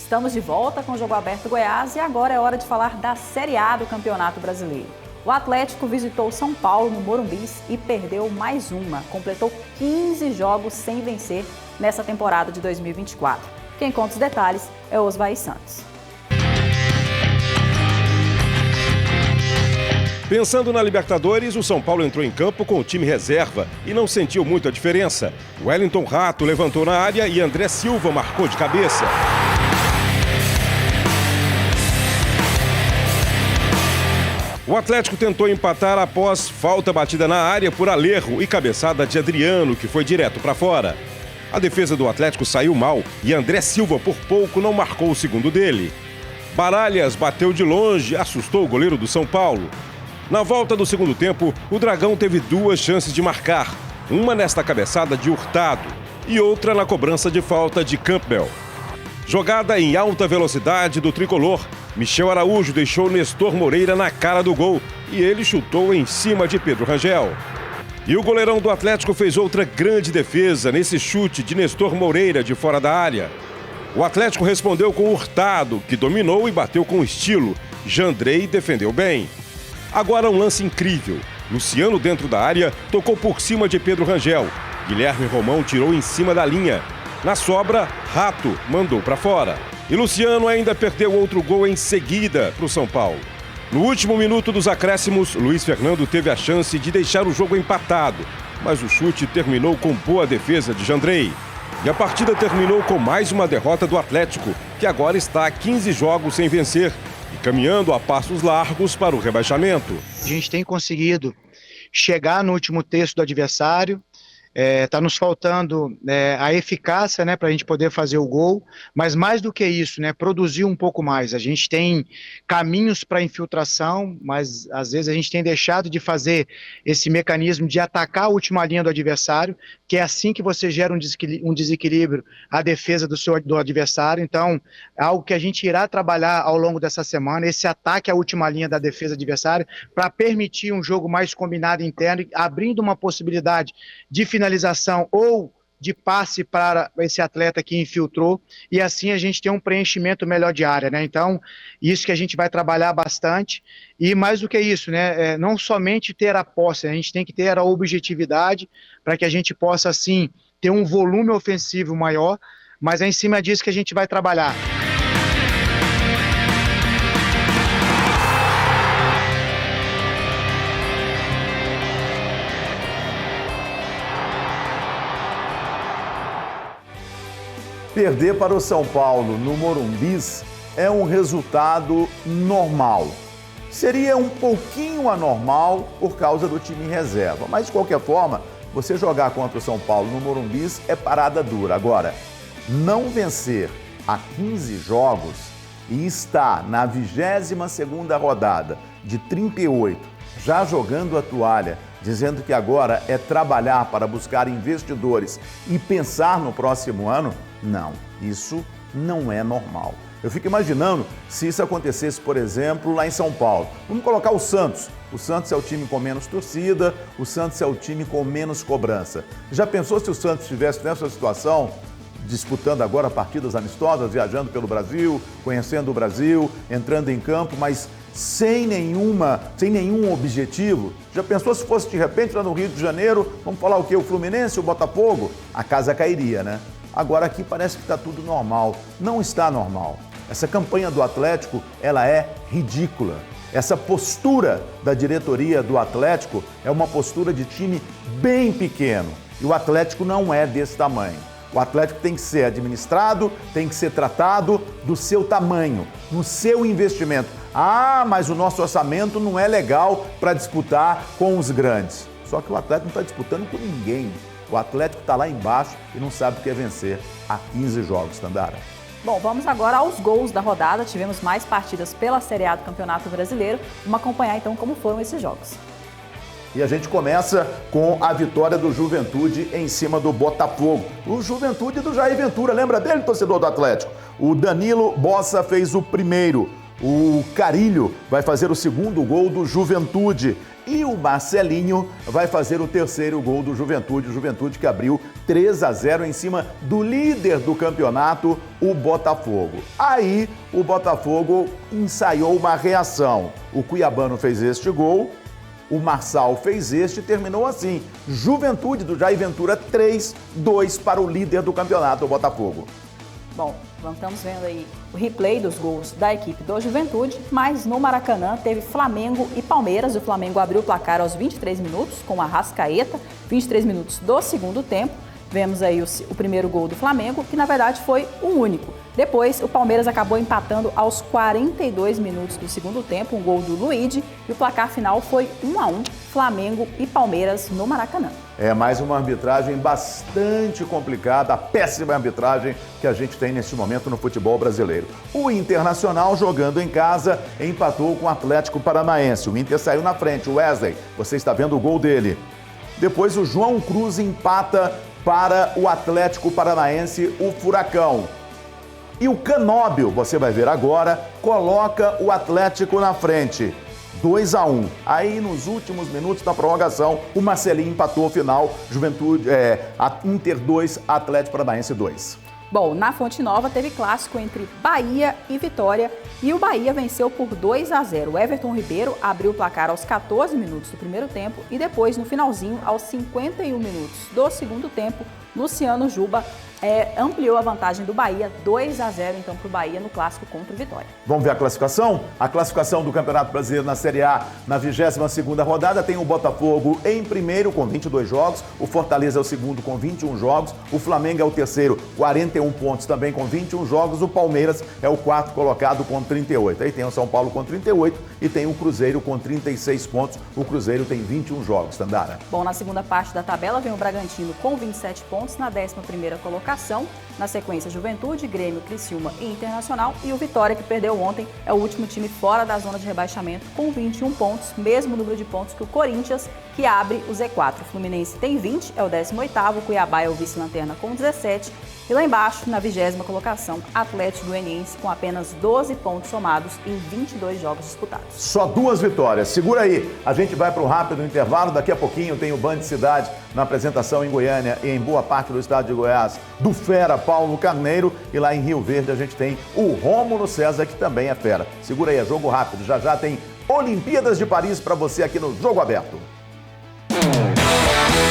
Estamos de volta com o Jogo Aberto Goiás e agora é hora de falar da Série A do Campeonato Brasileiro. O Atlético visitou São Paulo no Morumbi e perdeu mais uma. Completou 15 jogos sem vencer nessa temporada de 2024. Quem conta os detalhes é o Osvair Santos. Pensando na Libertadores, o São Paulo entrou em campo com o time reserva e não sentiu muito a diferença. Wellington Rato levantou na área e André Silva marcou de cabeça. O Atlético tentou empatar após falta batida na área por Alejo e cabeçada de Adriano, que foi direto para fora. A defesa do Atlético saiu mal e André Silva, por pouco, não marcou o segundo dele. Baralhas bateu de longe, assustou o goleiro do São Paulo. Na volta do segundo tempo, o Dragão teve duas chances de marcar. Uma nesta cabeçada de Hurtado e outra na cobrança de falta de Campbell. Jogada em alta velocidade do tricolor, Michel Araújo deixou Nestor Moreira na cara do gol e ele chutou em cima de Pedro Rangel. E o goleirão do Atlético fez outra grande defesa nesse chute de Nestor Moreira de fora da área. O Atlético respondeu com Hurtado, que dominou e bateu com estilo. Jandrei defendeu bem. Agora um lance incrível. Luciano, dentro da área, tocou por cima de Pedro Rangel. Guilherme Romão tirou em cima da linha. Na sobra, Rato mandou para fora. E Luciano ainda perdeu outro gol em seguida para o São Paulo. No último minuto dos acréscimos, Luiz Fernando teve a chance de deixar o jogo empatado, mas o chute terminou com boa defesa de Jandrei. E a partida terminou com mais uma derrota do Atlético, que agora está a 15 jogos sem vencer e caminhando a passos largos para o rebaixamento. A gente tem conseguido chegar no último terço do adversário. Está nos faltando a eficácia, para a gente poder fazer o gol, mas mais do que isso, produzir um pouco mais. A gente tem caminhos para infiltração, mas às vezes a gente tem deixado de fazer esse mecanismo de atacar a última linha do adversário, que é assim que você gera um desequilíbrio à defesa do adversário. Então, é algo que a gente irá trabalhar ao longo dessa semana, esse ataque à última linha da defesa adversária, para permitir um jogo mais combinado interno, abrindo uma possibilidade de finalização ou de passe para esse atleta que infiltrou, e assim a gente tem um preenchimento melhor de área, Então, isso que a gente vai trabalhar bastante, e mais do que isso, não somente ter a posse, a gente tem que ter a objetividade para que a gente possa, assim, ter um volume ofensivo maior, mas é em cima disso que a gente vai trabalhar. Perder para o São Paulo no Morumbi é um resultado normal. Seria um pouquinho anormal por causa do time reserva, mas de qualquer forma, você jogar contra o São Paulo no Morumbi é parada dura. Agora, não vencer há 15 jogos e estar na 22ª rodada de 38, já jogando a toalha, dizendo que agora é trabalhar para buscar investidores e pensar no próximo ano, não, isso não é normal. Eu fico imaginando se isso acontecesse, por exemplo, lá em São Paulo. Vamos colocar o Santos. O Santos é o time com menos torcida, o Santos é o time com menos cobrança. Já pensou se o Santos estivesse nessa situação, disputando agora partidas amistosas, viajando pelo Brasil, conhecendo o Brasil, entrando em campo, mas sem nenhum objetivo? Já pensou se fosse de repente lá no Rio de Janeiro, vamos falar o quê? O Fluminense, o Botafogo? A casa cairia, Agora aqui parece que está tudo normal. Não está normal. Essa campanha do Atlético, ela é ridícula. Essa postura da diretoria do Atlético é uma postura de time bem pequeno. E o Atlético não é desse tamanho. O Atlético tem que ser administrado, tem que ser tratado do seu tamanho, no seu investimento. Ah, mas o nosso orçamento não é legal para disputar com os grandes. Só que o Atlético não está disputando com ninguém. O Atlético está lá embaixo e não sabe o que é vencer há 15 jogos, Tandara. Bom, vamos agora aos gols da rodada. Tivemos mais partidas pela Série A do Campeonato Brasileiro. Vamos acompanhar então como foram esses jogos. E a gente começa com a vitória do Juventude em cima do Botafogo. O Juventude do Jair Ventura, lembra dele, torcedor do Atlético? O Danilo Bossa fez o primeiro. O Carilho vai fazer o segundo gol do Juventude. E o Marcelinho vai fazer o terceiro gol do Juventude. O Juventude que abriu 3-0 em cima do líder do campeonato, o Botafogo. Aí o Botafogo ensaiou uma reação. O Cuiabano fez este gol, o Marçal fez este e terminou assim. Juventude do Jair Ventura 3-2 para o líder do campeonato, o Botafogo. Bom, estamos vendo aí o replay dos gols da equipe do Juventude, mas no Maracanã teve Flamengo e Palmeiras. O Flamengo abriu o placar aos 23 minutos com a Arrascaeta, 23 minutos do segundo tempo. Vemos aí o primeiro gol do Flamengo, que na verdade foi o único. Depois, o Palmeiras acabou empatando aos 42 minutos do segundo tempo, um gol do Luigi, e o placar final foi 1-1, Flamengo e Palmeiras no Maracanã. É mais uma arbitragem bastante complicada, a péssima arbitragem que a gente tem neste momento no futebol brasileiro. O Internacional, jogando em casa, empatou com o Atlético Paranaense. O Inter saiu na frente, o Wesley, você está vendo o gol dele. Depois o João Cruz empata para o Atlético Paranaense, o Furacão. E o Canóbio, você vai ver agora, coloca o Atlético na frente. 2-1. Aí, nos últimos minutos da prorrogação, o Marcelinho empatou o final. Inter 2, Atlético Paranaense 2. Bom, na Fonte Nova teve clássico entre Bahia e Vitória e o Bahia venceu por 2-0. O Everton Ribeiro abriu o placar aos 14 minutos do primeiro tempo e depois, no finalzinho, aos 51 minutos do segundo tempo, Luciano Juba ampliou a vantagem do Bahia, 2-0 então para o Bahia no clássico contra o Vitória. Vamos ver a classificação? A classificação do Campeonato Brasileiro na Série A na 22ª rodada tem o Botafogo em primeiro com 22 jogos, o Fortaleza é o segundo com 21 jogos, o Flamengo é o terceiro, 41 pontos também com 21 jogos, o Palmeiras é o quarto colocado com 38. Aí tem o São Paulo com 38 e tem o Cruzeiro com 36 pontos. O Cruzeiro tem 21 jogos, Tandara. Bom, na segunda parte da tabela vem o Bragantino com 27 pontos na 11ª colocação. Na sequência, Juventude, Grêmio, Criciúma e Internacional. E o Vitória, que perdeu ontem, é o último time fora da zona de rebaixamento com 21 pontos, mesmo número de pontos que o Corinthians, que abre o Z4. O Fluminense tem 20, é o 18º, o Cuiabá é o vice-lanterna com 17. E lá embaixo, na 20ª colocação, Atlético Goianiense com apenas 12 pontos somados em 22 jogos disputados. Só 2 vitórias. Segura aí, a gente vai para o rápido intervalo. Daqui a pouquinho tem o Band Cidade na apresentação em Goiânia e em boa parte do estado de Goiás, do fera Paulo Carneiro. E lá em Rio Verde a gente tem o Rômulo César, que também é fera. Segura aí, é jogo rápido. Já já tem Olimpíadas de Paris para você aqui no Jogo Aberto.